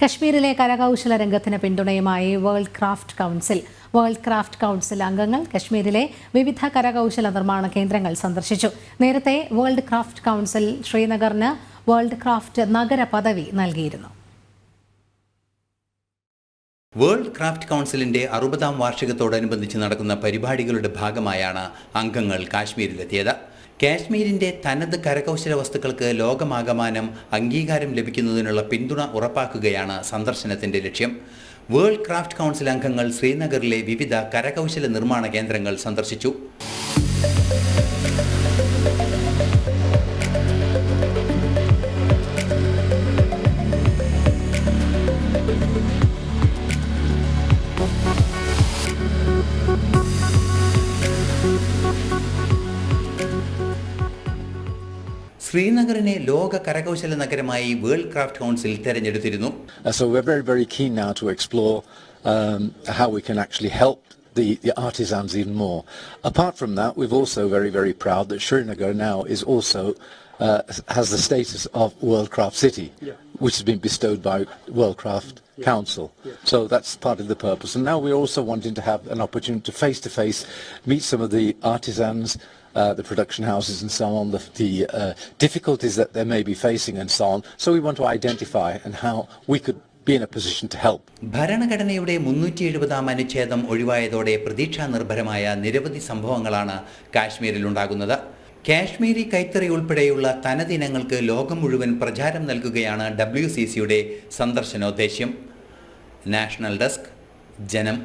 കശ്മീരിലെ കരകൗശല രംഗത്തിന് പിന്തുണയുമായി വേൾഡ് ക്രാഫ്റ്റ് കൗൺസിൽ അംഗങ്ങൾ കശ്മീരിലെ വിവിധ കരകൗശല നിർമ്മാണ കേന്ദ്രങ്ങൾ സന്ദർശിച്ചു. നേരത്തെ വേൾഡ് ക്രാഫ്റ്റ് കൗൺസിൽ ശ്രീനഗറിന് വേൾഡ് ക്രാഫ്റ്റ് നഗര പദവി നൽകിയിരുന്നു. വേൾഡ് ക്രാഫ്റ്റ് കൗൺസിലിന്റെ 60ാം വാർഷികത്തോടനുബന്ധിച്ച് നടക്കുന്ന പരിപാടികളുടെ ഭാഗമായാണ് അംഗങ്ങൾ കാശ്മീരിലെത്തിയത്. കാശ്മീരിന്റെ തനത് കരകൗശല വസ്തുക്കൾക്ക് ലോകമാകമാനം അംഗീകാരം ലഭിക്കുന്നതിനുള്ള പിന്തുണ ഉറപ്പാക്കുകയാണ് സന്ദർശനത്തിന്റെ ലക്ഷ്യം. വേൾഡ് ക്രാഫ്റ്റ് കൗൺസിൽ അംഗങ്ങൾ ശ്രീനഗറിലെ വിവിധ കരകൗശല നിർമ്മാണ കേന്ദ്രങ്ങൾ സന്ദർശിച്ചു. ശ്രീനഗറിനെ ലോക കരകൗശല നഗരമായി വേൾഡ് ക്രാഫ്റ്റ് കൗൺസിൽ തെരഞ്ഞെടുത്തിരുന്നു. So we're very keen now to explore how we can actually help the artisans even more. Apart from that, we're also very proud that Srinagar now is also has the status of World Craft City, which has been bestowed by World Craft Council. So that's part of the purpose. And now we're also wanting to have an opportunity to face meet some of the artisans, the production houses and so on, the difficulties that they may be facing and so on. So we want to identify and how we could be in a position to help. ഭരണഘടനയുടെ 370ാം അനുച്ഛേദം ഒഴിവായതോടെ പ്രതീക്ഷാ നിർഭരമായ നിരവധി സംഭവങ്ങളാണ് കാശ്മീരിൽ ഉണ്ടാകുന്നത്. കാശ്മീരി കൈത്തറി ഉൾപ്പെടെയുള്ള തനതിനങ്ങൾക്ക് ലോകം മുഴുവൻ പ്രചാരം നൽകുകയാണ് WCCയുടെ സന്ദർശനോദ്ദേശ്യം. നാഷണൽ ഡെസ്ക്, ജനം.